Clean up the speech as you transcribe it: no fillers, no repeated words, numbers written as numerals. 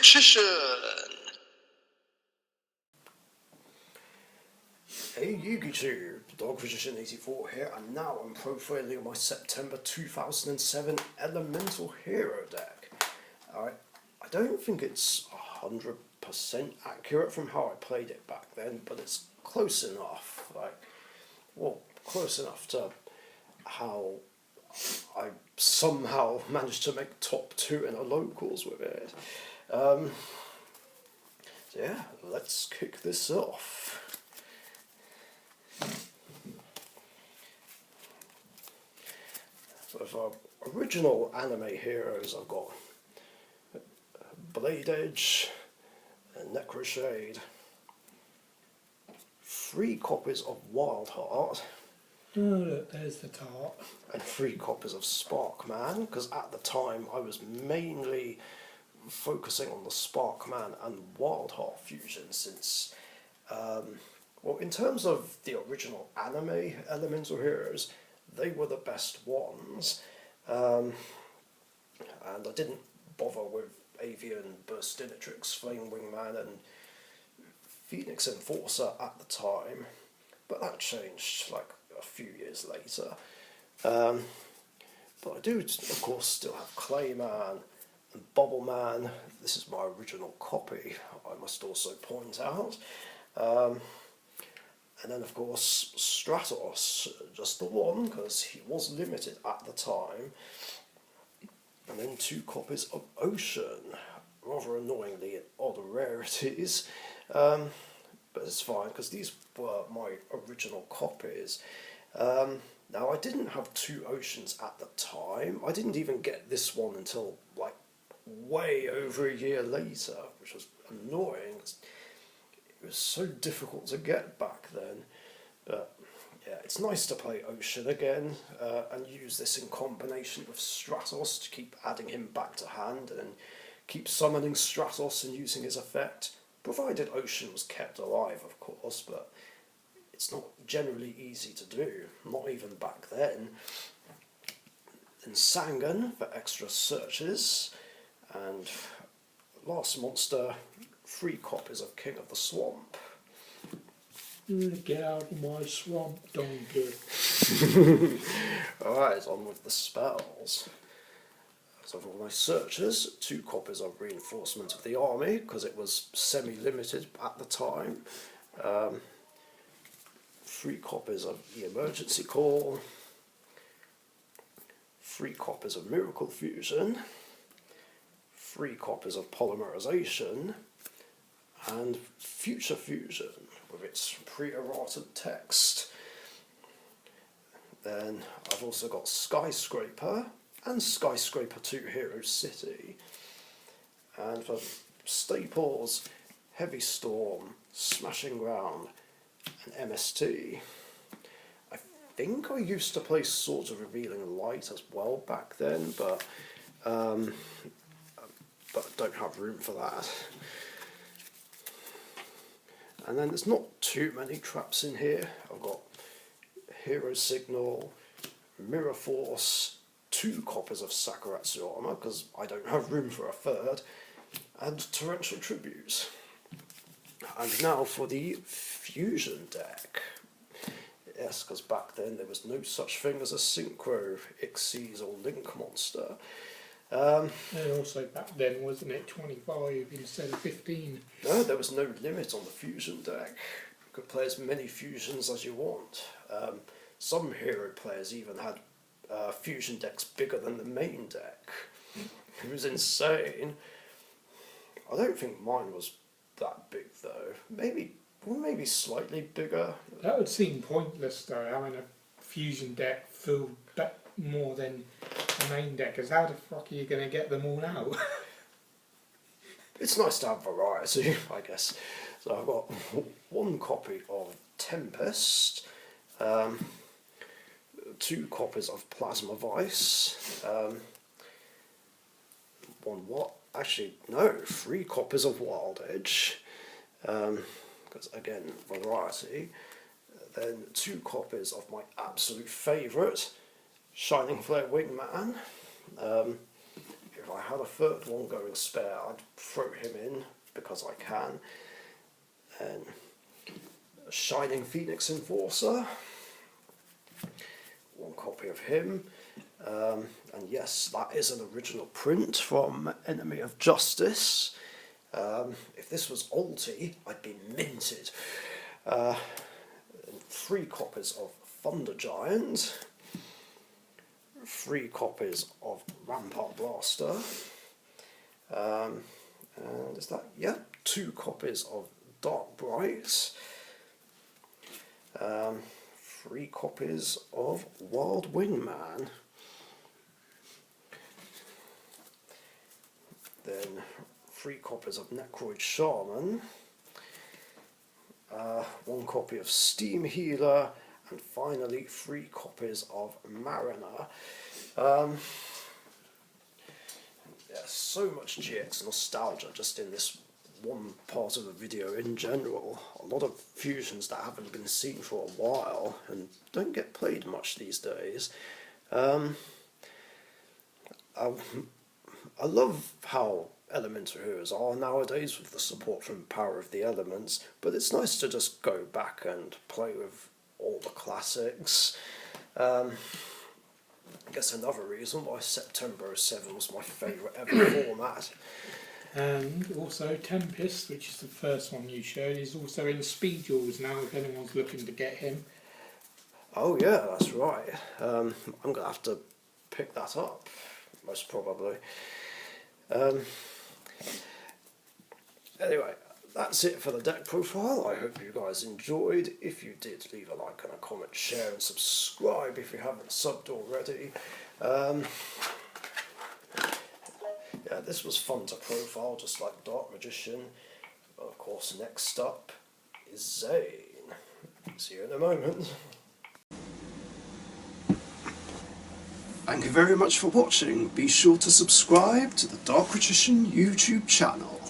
Richician. Hey YouTube, Dog Richician 84 here, and now I'm profiling my September 2007 Elemental Hero deck. Alright, I don't think it's 100% accurate from how I played it back then, but it's close enough, close enough to how I somehow managed to make top 2 in a locals with it. So yeah, let's kick this off. So for original anime heroes, I've got Blade Edge and Necroshade, 3 copies of Wildheart. Oh look, there's the tart. And 3 copies of Sparkman, because at the time I was mainly focusing on the Sparkman and Wildheart fusion since, well, in terms of the original anime Elemental Heroes, they were the best ones, and I didn't bother with Avian, Burstinatrix, Flame Wingman and Phoenix Enforcer at the time, but that changed like a few years later. But I do, of course, still have Clayman and Bobbleman. This is my original copy, I must also point out. And then, of course, Stratos, just the one, because he was limited at the time. And then 2 copies of Ocean, rather annoyingly odd rarities. But it's fine, because these were my original copies. Now, I didn't have 2 Oceans at the time. I didn't even get this one until, like, way over a year later, which was annoying. It was so difficult to get back then, but yeah, it's nice to play Ocean again and use this in combination with Stratos to keep adding him back to hand and keep summoning Stratos and using his effect, provided Ocean was kept alive, of course, but it's not generally easy to do, not even back then. Then Sangan for extra searches, and last monster, 3 copies of King of the Swamp. Get out of my swamp, donkey. Alright, on with the spells. So for my searches, 2 copies of Reinforcement of the Army, because it was semi-limited at the time. 3 copies of the Emergency Call. 3 copies of Miracle Fusion. 3 copies of Polymerization. And Future Fusion with its pre-errated text. Then I've also got Skyscraper and Skyscraper 2 Hero City. And for staples, Heavy Storm, Smashing Ground and MST. I think I used to play Swords of Revealing Light as well back then, but don't have room for that. And then there's not too many traps in here. I've got Hero Signal, Mirror Force, 2 copies of Sakuratsu Armor, because I don't have room for a 3rd, and Torrential Tributes. And now for the Fusion deck. Yes, because back then there was no such thing as a Synchro, Xyz or Link monster. And also back then, wasn't it 25 instead of 15? No, there was no limit on the Fusion deck. You could play as many fusions as you want. Some hero players even had fusion decks bigger than the main deck. It was insane. I don't think mine was that big though. Maybe slightly bigger. That would seem pointless though, having a fusion deck filled back more than the main deck, because how the fuck are you going to get them all out? It's nice to have variety, I guess. So I've got 1 copy of Tempest, 2 copies of Plasma Vice, 3 copies of Wild Edge, because again, variety. Then 2 copies of my absolute favourite, Shining Flare Wingman. If I had a third one going spare, I'd throw him in because I can. And Shining Phoenix Enforcer, one copy of him. And yes, that is an original print from Enemy of Justice. If this was Alti, I'd be minted. 3 copies of Thunder Giant, 3 copies of Rampart Blaster, and is that, yeah, 2 copies of Dark Bright, 3 copies of Wild Wingman, then 3 copies of Necroid Shaman, 1 copy of Steam Healer, and finally 3 copies of Mariner. There's so much GX nostalgia just in this one part of the video in general. A lot of fusions that haven't been seen for a while and don't get played much these days. I love how Elemental Heroes are nowadays with the support from Power of the Elements, but it's nice to just go back and play with all the classics. I guess another reason why September 07 was my favourite ever format. And also Tempest, which is the first one you showed, is also in Speed Jewels now if anyone's looking to get him. Oh yeah, that's right. I'm going to have to pick that up, most probably. Anyway, that's it for the deck profile. I hope you guys enjoyed. If you did, leave a like and a comment, share and subscribe if you haven't subbed already. Yeah, this was fun to profile, just like Dark Magician. But of course, next up is Zane. See you in a moment. Thank you very much for watching. Be sure to subscribe to the Dark Richician YouTube channel.